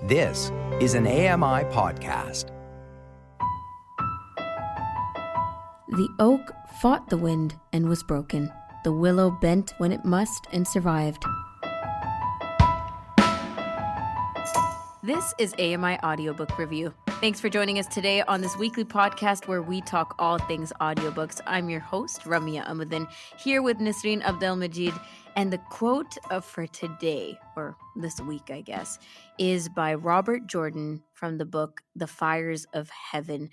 This is an AMI podcast. The oak fought the wind and was broken. The willow bent when it must and survived. This is AMI Audiobook Review. Thanks for joining us today on this weekly podcast where we talk all things audiobooks. I'm your host, Ramia Amuddin, here with Nisreen Abdelmajid. And the quote for today, or this week, I guess, is by Robert Jordan from the book The Fires of Heaven.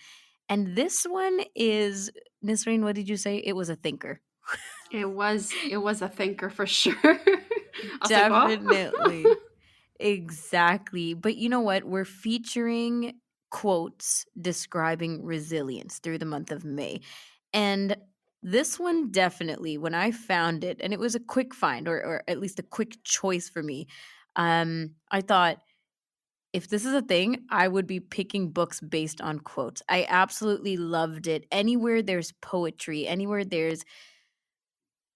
And this one is, Nisreen, what did you say? It was a thinker. It was a thinker for sure. Definitely. Exactly. But you know what? We're featuring quotes describing resilience through the month of May. And this one definitely, when I found it, and it was a quick find, or at least a quick choice for me, I thought, if this is a thing, I would be picking books based on quotes. I absolutely loved it. Anywhere there's poetry, anywhere there's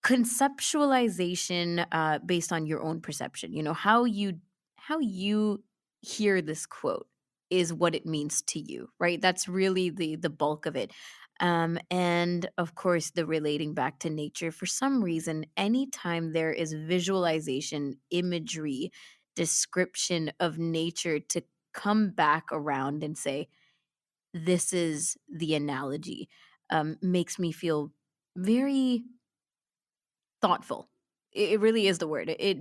conceptualization based on your own perception, how you hear this quote is what it means to you, right? That's really the bulk of it. And of course, the relating back to nature. For some reason, anytime there is visualization, imagery, description of nature to come back around and say, this is the analogy, makes me feel very thoughtful. It really is the word. It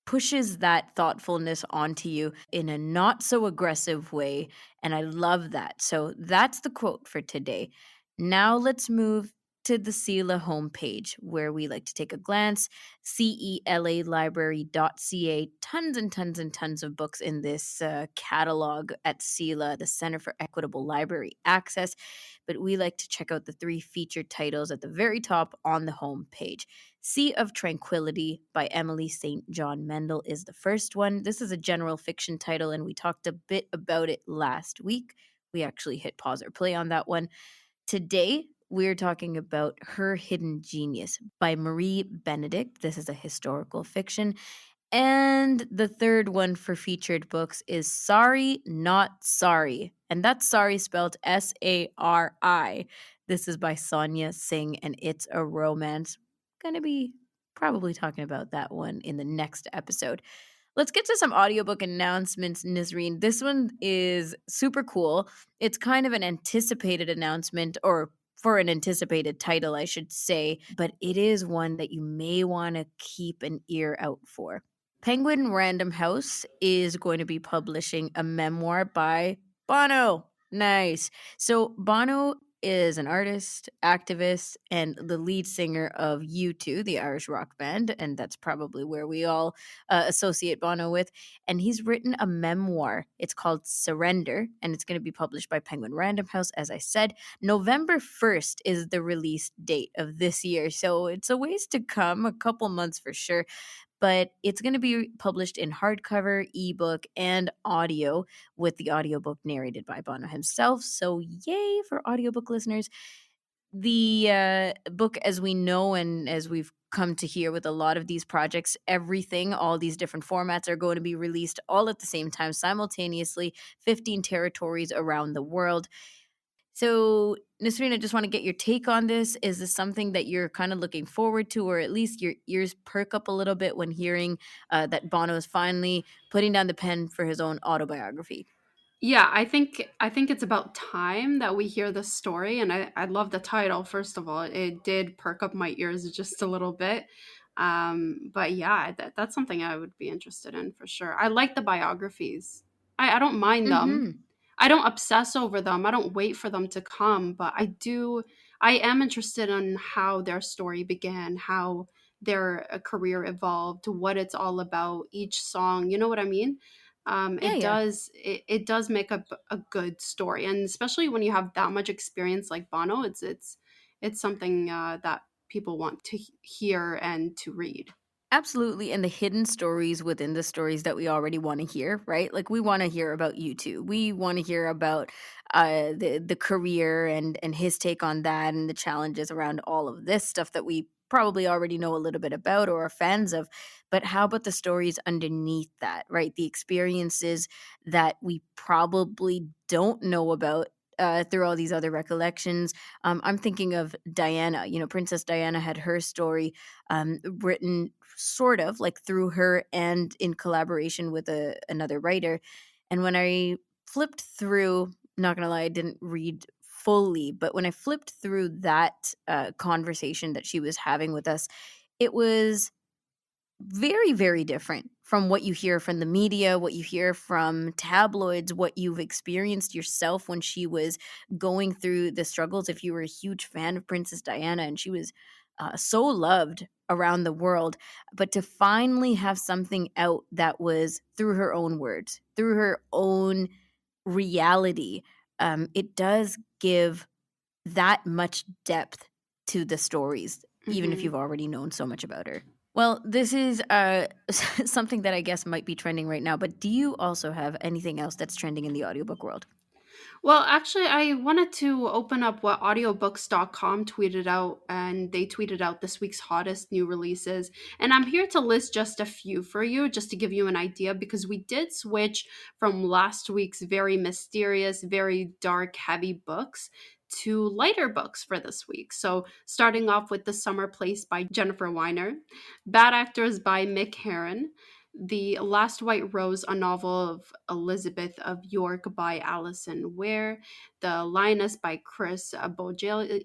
pushes that thoughtfulness onto you in a not so aggressive way. And I love that. So that's the quote for today. Now let's move to the CELA homepage where we like to take a glance. CELAlibrary.ca. Tons and tons and tons of books in this catalog at CELA, the Center for Equitable Library Access. But we like to check out the 3 featured titles at the very top on the homepage. Sea of Tranquility by Emily St. John Mendel is the first one. This is a general fiction title, and we talked a bit about it last week. We actually hit pause or play on that one. Today, we're talking about Her Hidden Genius by Marie Benedict. This is a historical fiction. And the third one for featured books is Sorry, Not Sorry. And that's sorry spelled S-A-R-I. This is by Sonia Singh, and it's a romance. Going to be probably talking about that one in the next episode. Let's get to some audiobook announcements, Nisreen. This one is super cool. It's kind of an anticipated announcement, or for an anticipated title, I should say, but it is one that you may want to keep an ear out for. Penguin Random House is going to be publishing a memoir by Bono. Nice. So Bono is an artist, activist, and the lead singer of U2, the Irish rock band, and that's probably where we all associate Bono with. And he's written a memoir. It's called Surrender, and it's going to be published by Penguin Random House, as I said. November 1st is the release date of this year, so it's a ways to come, a couple months for sure. But it's going to be published in hardcover, ebook, and audio, with the audiobook narrated by Bono himself. So yay for audiobook listeners. The book, as we know and as we've come to hear with a lot of these projects, everything, all these different formats are going to be released all at the same time, simultaneously, 15 territories around the world. So, Nisreen, I just want to get your take on this. Is this something that you're kind of looking forward to, or at least your ears perk up a little bit when hearing that Bono is finally putting down the pen for his own autobiography? Yeah, I think it's about time that we hear this story, and I love the title. First of all, it did perk up my ears just a little bit. But yeah, that's something I would be interested in for sure. I like the biographies. I don't mind them. I don't obsess over them. I don't wait for them to come, but I am interested in how their story began, how their career evolved, what it's all about, each song. You know what I mean? It does make up a good story, and especially when you have that much experience like Bono, it's something that people want to hear and to read. Absolutely. And the hidden stories within the stories that we already want to hear, right? Like, we want to hear about U2. We want to hear about the career and his take on that and the challenges around all of this stuff that we probably already know a little bit about or are fans of, but how about the stories underneath that, right? The experiences that we probably don't know about through all these other recollections. I'm thinking of Diana. Princess Diana had her story written sort of like through her and in collaboration with another writer. And when I flipped through, not gonna lie, I didn't read fully, but when I flipped through that conversation that she was having with us, it was very, very different from what you hear from the media, what you hear from tabloids, what you've experienced yourself when she was going through the struggles. If you were a huge fan of Princess Diana and she was so loved around the world, but to finally have something out that was through her own words, through her own reality, it does give that much depth to the stories, even if Hmm. you've already known so much about her. Well, this is something that I guess might be trending right now, but do you also have anything else that's trending in the audiobook world? Well, actually, I wanted to open up what audiobooks.com tweeted out, and they tweeted out this week's hottest new releases. And I'm here to list just a few for you, just to give you an idea, because we did switch from last week's very mysterious, very dark, heavy books to lighter books for this week. So, starting off with The Summer Place by Jennifer Weiner, Bad Actors by Mick Herron, The Last White Rose, a novel of Elizabeth of York by Alison Ware, The Lioness by Chris Bojalian.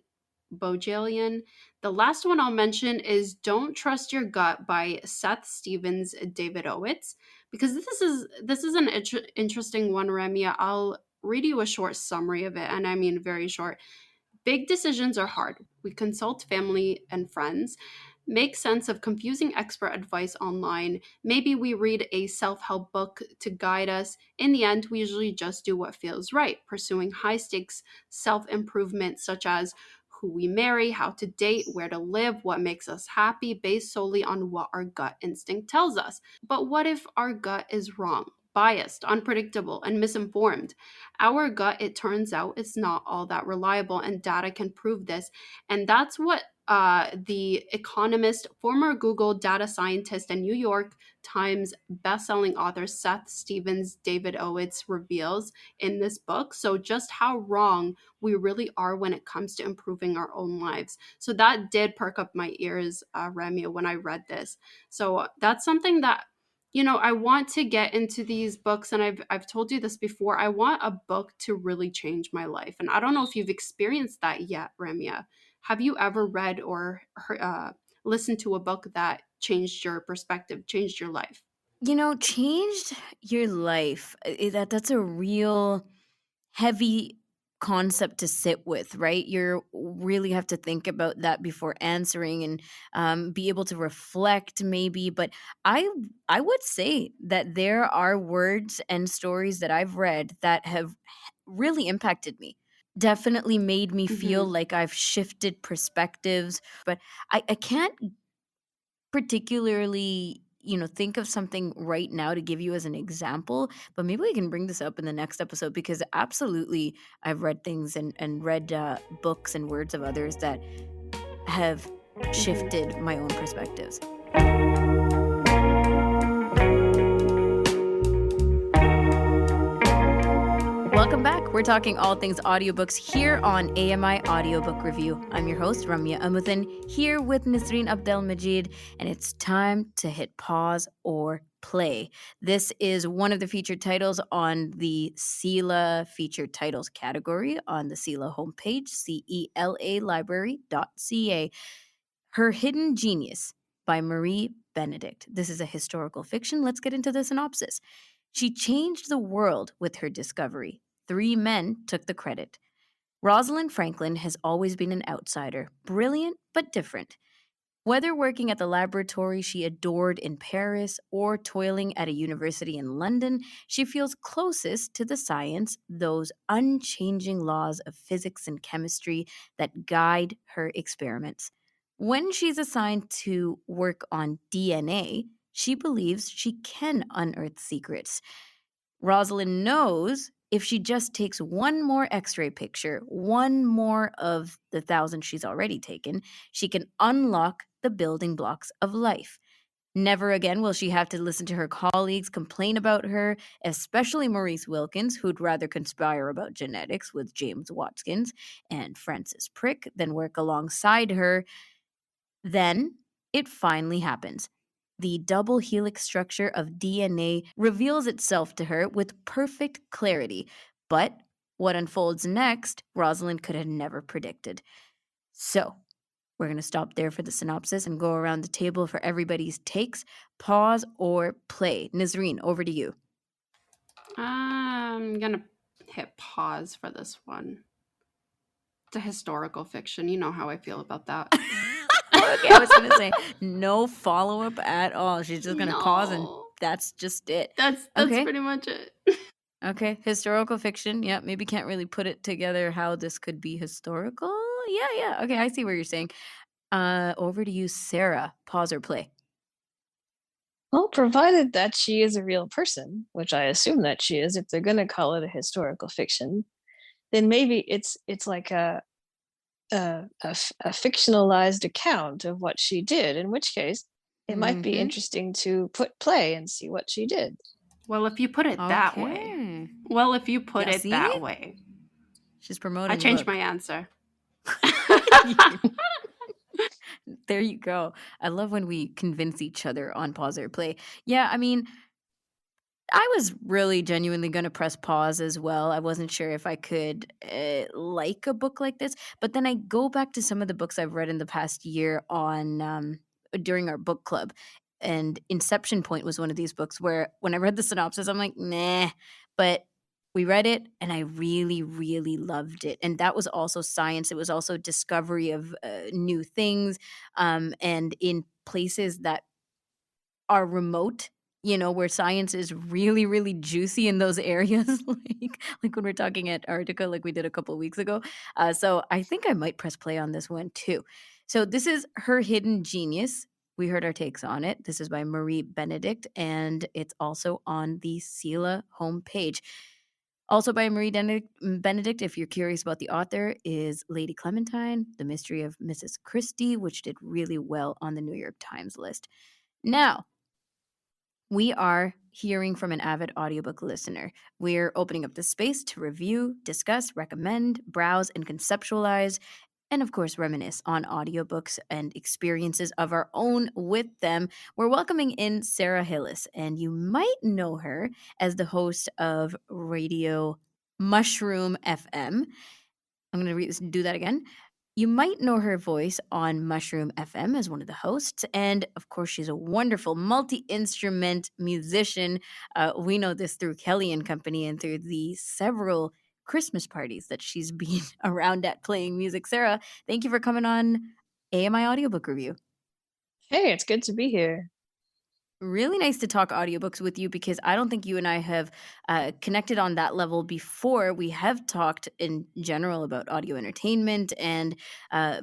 The last one I'll mention is Don't Trust Your Gut by Seth Stevens, David Owitz, because this is an interesting one, Remia. I'll read you a short summary of it, and I mean very short. Big decisions are hard. We consult family and friends, make sense of confusing expert advice online. Maybe we read a self help book to guide us. In the end, we usually just do what feels right, pursuing high stakes self improvement, such as who we marry, how to date, where to live, what makes us happy, based solely on what our gut instinct tells us. But what if our gut is wrong? Biased, unpredictable, and misinformed. Our gut, it turns out, is not all that reliable, and data can prove this. And that's what the economist, former Google data scientist, and New York Times bestselling author Seth Stevens David Owitz reveals in this book. So, just how wrong we really are when it comes to improving our own lives. So, that did perk up my ears, Remia, when I read this. So, that's something that I want to get into these books, and I've told you this before. I want a book to really change my life, and I don't know if you've experienced that yet, Remia. Have you ever read or listened to a book that changed your perspective, changed your life? Changed your life. That's a real heavy concept to sit with, right? You really have to think about that before answering and be able to reflect, maybe. But I I would say that there are words and stories that I've read that have really impacted me. Definitely made me feel Hmm. like I've shifted perspectives, but I can't particularly think of something right now to give you as an example, but maybe we can bring this up in the next episode, because absolutely I've read things and read books and words of others that have Hmm. shifted my own perspectives. Welcome back. We're talking all things audiobooks here on AMI Audiobook Review. I'm your host, Ramya Amuthan, here with Nisreen Abdelmajid, and it's time to hit pause or play. This is one of the featured titles on the CELA featured titles category on the CELA homepage, CELA Her Hidden Genius by Marie Benedict. This is a historical fiction. Let's get into the synopsis. She changed the world with her discovery. 3 men took the credit. Rosalind Franklin has always been an outsider, brilliant but different. Whether working at the laboratory she adored in Paris or toiling at a university in London, she feels closest to the science, those unchanging laws of physics and chemistry that guide her experiments. When she's assigned to work on DNA, she believes she can unearth secrets. Rosalind knows if she just takes one more x ray picture, one more of the 1,000 she's already taken, she can unlock the building blocks of life. Never again will she have to listen to her colleagues complain about her, especially Maurice Wilkins, who'd rather conspire about genetics with James Watkins and Francis Crick than work alongside her. Then it finally happens. The double helix structure of DNA reveals itself to her with perfect clarity. But what unfolds next, Rosalind could have never predicted. So, we're going to stop there for the synopsis and go around the table for everybody's takes. Pause or play. Nazreen, over to you. I'm gonna hit pause for this one. It's a historical fiction. You know how I feel about that. Okay, I was going to say no follow-up at all. She's just going to pause and that's just it. That's Okay. pretty much it. Okay, historical fiction. Yeah, maybe can't really put it together how this could be historical. Yeah. Okay, I see what you're saying. Over to you, Sarah. Pause or play. Well, provided that she is a real person, which I assume that she is, if they're going to call it a historical fiction, then maybe it's like a fictionalized account of what she did. In which case, it might be interesting to put play and see what she did. Well, if you put it that way. Well, if you put it that way. She's promoting. I changed my answer. There you go. I love when we convince each other on pause or play. Yeah, I mean, I was really genuinely going to press pause as well. I wasn't sure if I could like a book like this, but then I go back to some of the books I've read in the past year on during our book club, and Inception Point was one of these books where when I read the synopsis, I'm like, nah, but we read it and I really, really loved it. And that was also science. It was also discovery of new things, and in places that are remote, where science is really, really juicy in those areas, like when we're talking Antarctica, like we did a couple of weeks ago. So I think I might press play on this one too. So this is Her Hidden Genius. We heard our takes on it. This is by Marie Benedict, and it's also on the Sela homepage. Also by Marie Benedict, if you're curious about the author, is Lady Clementine, The Mystery of Mrs. Christie, which did really well on the New York Times list. Now, we are hearing from an avid audiobook listener. We're opening up the space to review, discuss, recommend, browse, and conceptualize, and of course, reminisce on audiobooks and experiences of our own with them. We're welcoming in Sara Hillis, and you might know her as the host of Radio Mushroom FM. I'm going to do that again. You might know her voice on Mushroom FM as one of the hosts. And of course, she's a wonderful multi-instrument musician. We know this through Kelly and Company and through the several Christmas parties that she's been around at playing music. Sara, thank you for coming on AMI Audiobook Review. Hey, it's good to be here. Really nice to talk audiobooks with you because I don't think you and I have connected on that level before. We have talked in general about audio entertainment and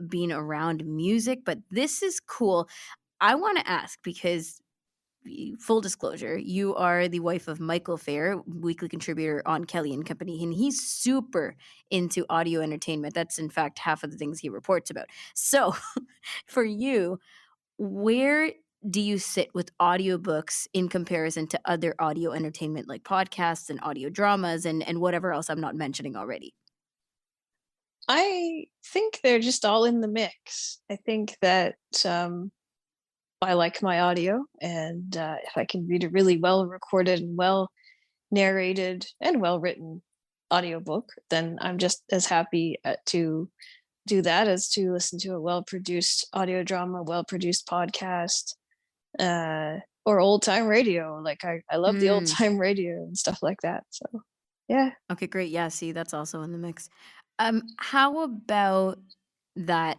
being around music, but this is cool. I want to ask because, full disclosure, you are the wife of Michael Fair, weekly contributor on Kelly and Company, and he's super into audio entertainment. That's, in fact, half of the things he reports about. So for you, where do you sit with audiobooks in comparison to other audio entertainment like podcasts and audio dramas and whatever else I'm not mentioning already? I think they're just all in the mix. I think that I like my audio, and if I can read a really well recorded and well narrated and well written audiobook, then I'm just as happy to do that as to listen to a well produced audio drama, well produced podcast, or old time radio. Like I love the old time radio and stuff like that. So yeah. Okay, great. Yeah, see, that's also in the mix. How about that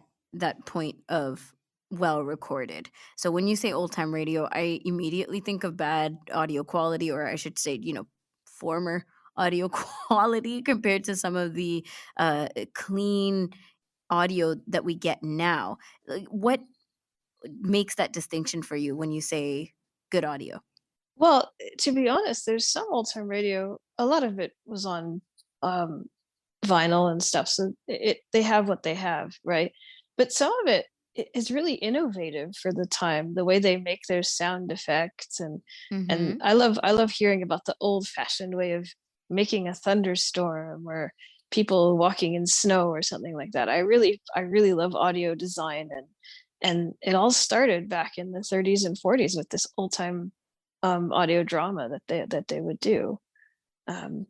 point of well recorded? So when you say old time radio, I immediately think of bad audio quality, or I should say, former audio quality compared to some of the clean audio that we get now. What makes that distinction for you when you say good audio? Well, to be honest, there's some old time radio. A lot of it was on vinyl and stuff, so they have what they have, right? But some of it is really innovative for the time, the way they make their sound effects. And Mhm. I love hearing about the old fashioned way of making a thunderstorm, or people walking in snow or something like that. I really love audio design, and it all started back in the 30s and 40s with this old time audio drama that they would do. Um,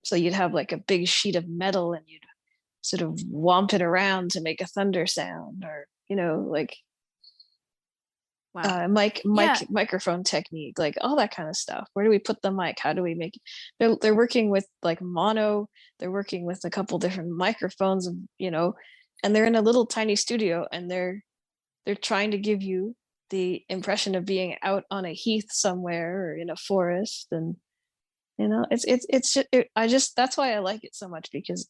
so you'd have like a big sheet of metal, and you'd sort of womp it around to make a thunder sound, or like Wow. mic Yeah. microphone technique, like all that kind of stuff. Where do we put the mic? How do we make it? They're working with like mono. They're working with a couple different microphones, and they're in a little tiny studio, and they're trying to give you the impression of being out on a heath somewhere, or in a forest. And I just that's why I like it so much, because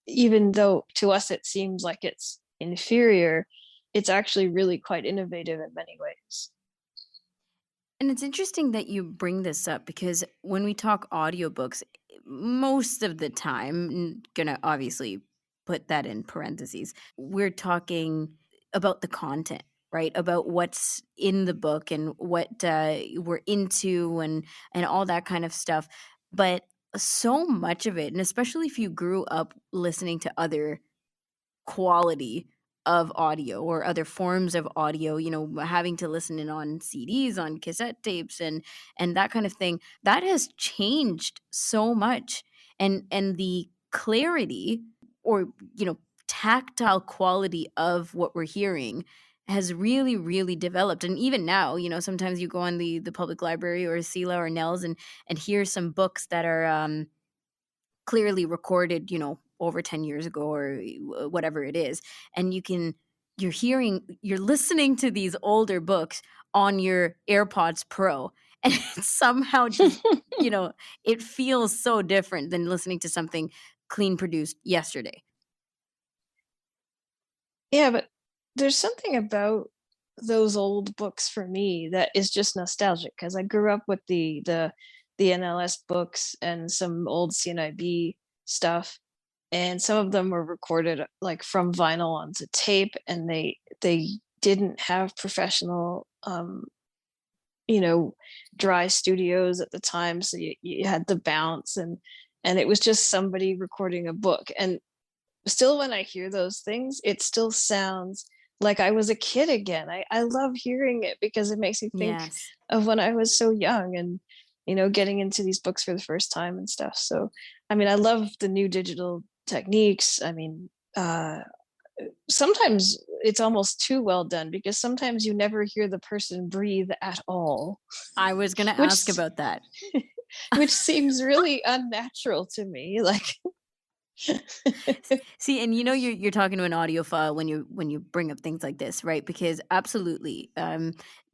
even though to us it seems like it's inferior, it's actually really quite innovative in many ways. And it's interesting that you bring this up because when we talk audiobooks, most of the time, gonna obviously put that in parentheses, we're talking about the content, right? About what's in the book and what we're into and all that kind of stuff. But so much of it, and especially if you grew up listening to other quality of audio or other forms of audio, having to listen in on CDs, on cassette tapes and that kind of thing, that has changed so much. And the clarity or, tactile quality of what we're hearing has really, really developed. And even now, sometimes you go on the public library or Sela or Nell's and hear some books that are clearly recorded, over 10 years ago or whatever it is. And you're listening to these older books on your AirPods Pro. And it somehow just, it feels so different than listening to something clean produced yesterday. Yeah, but there's something about those old books for me that is just nostalgic, because I grew up with the NLS books and some old CNIB stuff, and some of them were recorded like from vinyl onto tape, and they didn't have professional you know dry studios at the time, so you had the bounce, and it was just somebody recording a book. And still, when I hear those things, it still sounds like I was a kid again. I love hearing it because it makes me think Yes. of when I was so young, and getting into these books for the first time and stuff. So I mean, I love the new digital techniques. I mean, sometimes it's almost too well done, because sometimes you never hear the person breathe at all, I was going to which ask about that. which seems really unnatural to me. Like, See, and you're talking to an audiophile when you bring up things like this, right? Because absolutely,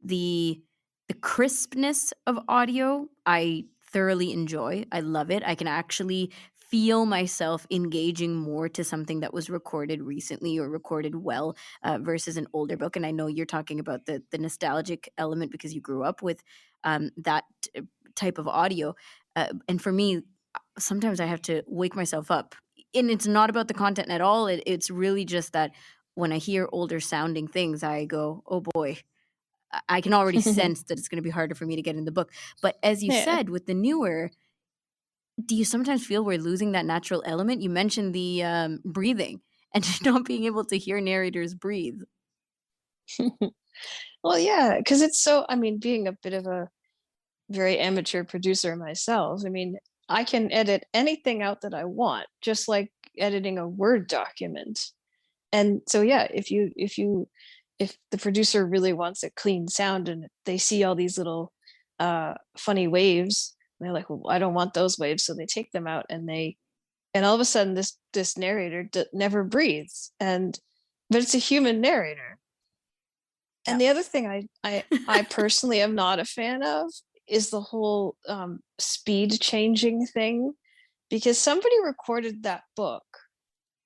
the the crispness of audio, I thoroughly enjoy. I love it. I can actually feel myself engaging more to something that was recorded recently or recorded well versus an older book. And I know you're talking about the nostalgic element because you grew up with that type of audio. And for me, sometimes I have to wake myself up, and it's not about the content at all. It's really just that when I hear older sounding things, I go, "Oh boy, I can already sense that it's going to be harder for me to get in the book." But as you yeah. said, with the newer, do you sometimes feel we're losing that natural element? You mentioned the breathing and not being able to hear narrators breathe. Well, yeah, because it's so, I mean, being a bit of a very amateur producer myself, I mean, I can edit anything out that I want, just like editing a Word document. And so, yeah, if the producer really wants a clean sound, and they see all these little funny waves, they're like, well, I don't want those waves, so they take them out, and all of a sudden this narrator never breathes, but it's a human narrator. Yeah. And the other thing I personally am not a fan of is the whole speed changing thing, because somebody recorded that book,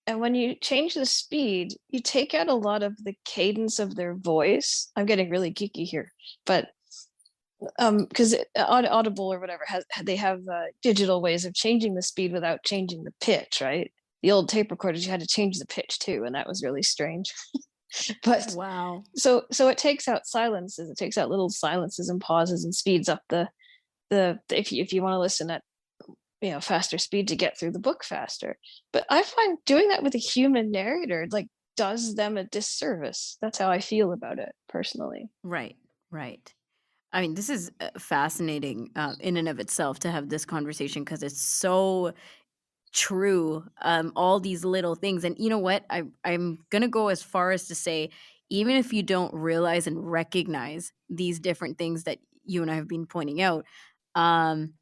and when you change the speed, you take out a lot of the cadence of their voice. I'm getting really geeky here, but because Audible or whatever they have digital ways of changing the speed without changing the pitch, right? The old tape recorders, you had to change the pitch too, and that was really strange. But Wow. so it takes out silences. It takes out little silences and pauses and speeds up the if you want to listen at faster speed to get through the book faster. But I find doing that with a human narrator like does them a disservice. That's how I feel about it personally. Right. Right. I mean, this is fascinating in and of itself to have this conversation because it's so true. All these little things, and you know what? I'm gonna go as far as to say, even if you don't realize and recognize these different things that you and I have been pointing out, um,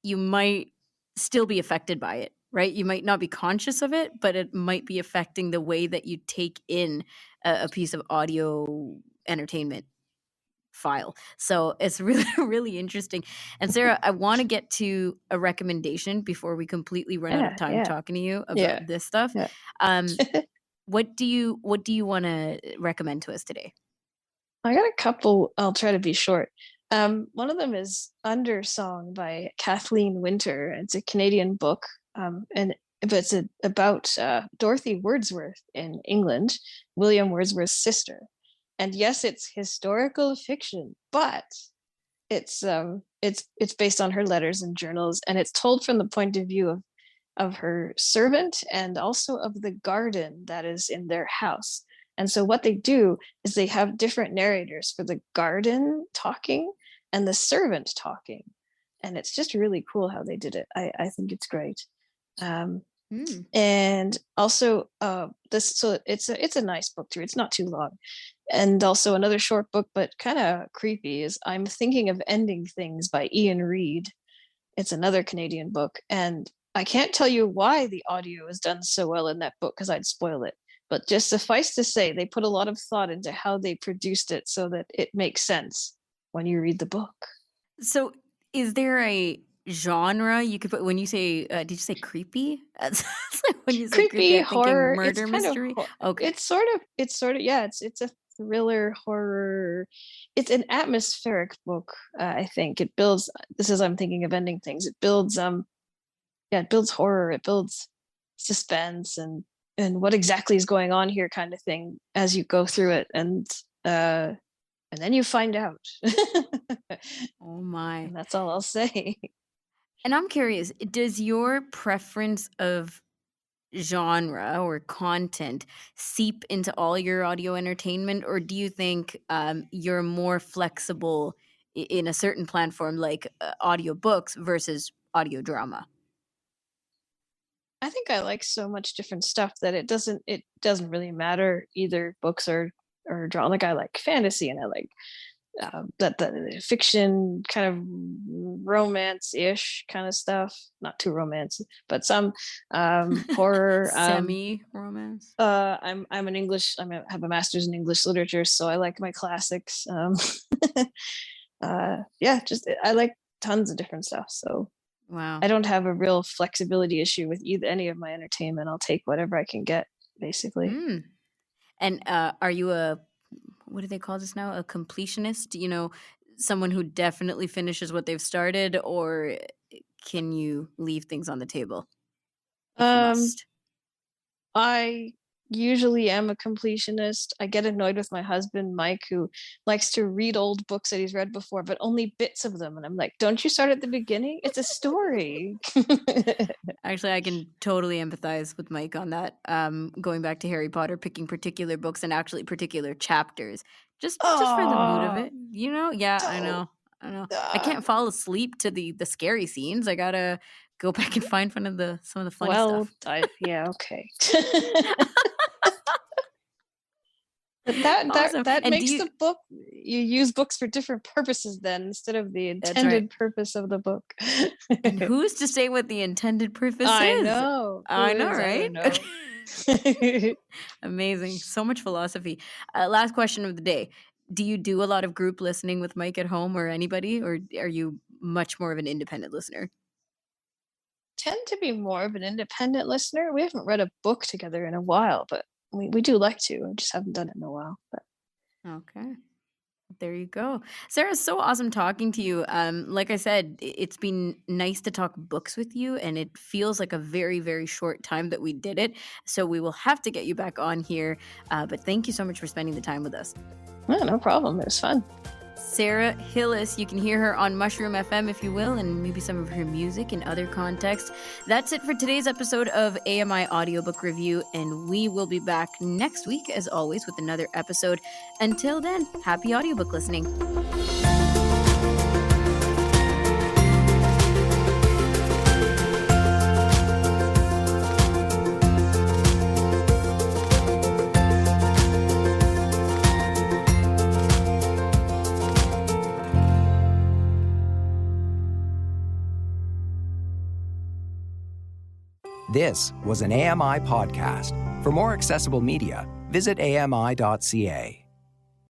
you might still be affected by it. Right? You might not be conscious of it, but it might be affecting the way that you take in a piece of audio entertainment file. So it's really, really interesting. And Sarah, I want to get to a recommendation before we completely run out of Yeah, time yeah, talking to you yeah, about this stuff. yeah. Um, what do you want to recommend to us today? I got a couple. I'll try to be short. One of them is Undersong by Kathleen Winter. It's a Canadian book, and but it's about Dorothy Wordsworth in England, William Wordsworth's sister. And yes, it's historical fiction, but it's based on her letters and journals, and it's told from the point of view of her servant and also of the garden that is in their house. And so what they do is they have different narrators for the garden talking and the servant talking. And it's just really cool how they did it. I think it's great. Um, Hmm. and also this so it's a nice book too. It's not too long. And also another short book, but kind of creepy, is I'm Thinking of Ending Things by Ian Reid. It's another Canadian book, and I can't tell you why the audio is done so well in that book because I'd spoil it. But just suffice to say, they put a lot of thought into how they produced it so that it makes sense when you read the book. So, is there a genre you could put when you say? Did you say creepy? When you say creepy, Creepy I'm thinking horror. It's murder kind of mystery. Okay. it's sort of yeah. It's a thriller horror. It's an atmospheric book. I think it builds. This is I'm Thinking of Ending Things. It builds yeah, it builds horror, it builds suspense and what exactly is going on here kind of thing as you go through it and then you find out. Oh my. And that's all I'll say. And I'm curious, does your preference of genre or content seep into all your audio entertainment, or do you think you're more flexible in a certain platform like audiobooks versus audio drama? I think I like so much different stuff that it doesn't really matter either books or drama. Like I like fantasy and I like that the fiction kind of romance-ish kind of stuff, not too romance, but some horror. Semi romance. I'm an English. Have a master's in English literature, so I like my classics. Yeah, just I like tons of different stuff. So Wow. I don't have a real flexibility issue with either any of my entertainment. I'll take whatever I can get, basically. Mm. And are you a, what do they call this now? A completionist? Someone who definitely finishes what they've started, or can you leave things on the table if you Um, must? I usually am a completionist. I get annoyed with my husband, Mike, who likes to read old books that he's read before, but only bits of them. And I'm like, don't you start at the beginning? It's a story. Actually, I can totally empathize with Mike on that. Going back to Harry Potter, picking particular books and actually particular chapters, just for the mood of Oh, it. Yeah, I don't. know, I know. I can't fall asleep to the scary scenes. I gotta go back and find some of the funny Well, stuff. yeah, okay. But that that Awesome. that And do makes you? the book. You use books for different purposes then instead of the That's right. intended purpose of the book. And who's to say what the intended purpose I is? know. Who I know, is? I right? don't know. Amazing. So much philosophy. Last question of the day. Do you do a lot of group listening with Mike at home or anybody, or are you much more of an independent listener? Tend to be more of an independent listener. We haven't read a book together in a while, but we do like to. I just haven't done it in a while. But Okay. There you go. Sarah, it's so awesome talking to you. Like I said, it's been nice to talk books with you, and it feels like a very, very short time that we did it. So we will have to get you back on here. But thank you so much for spending the time with us. No problem. It was fun. Sara Hillis, you can hear her on Mushroom FM, if you will, and maybe some of her music in other contexts. That's it for today's episode of AMI Audiobook Review, and we will be back next week, as always, with another episode. Until then, happy audiobook listening. This was an AMI podcast. For more accessible media, visit ami.ca.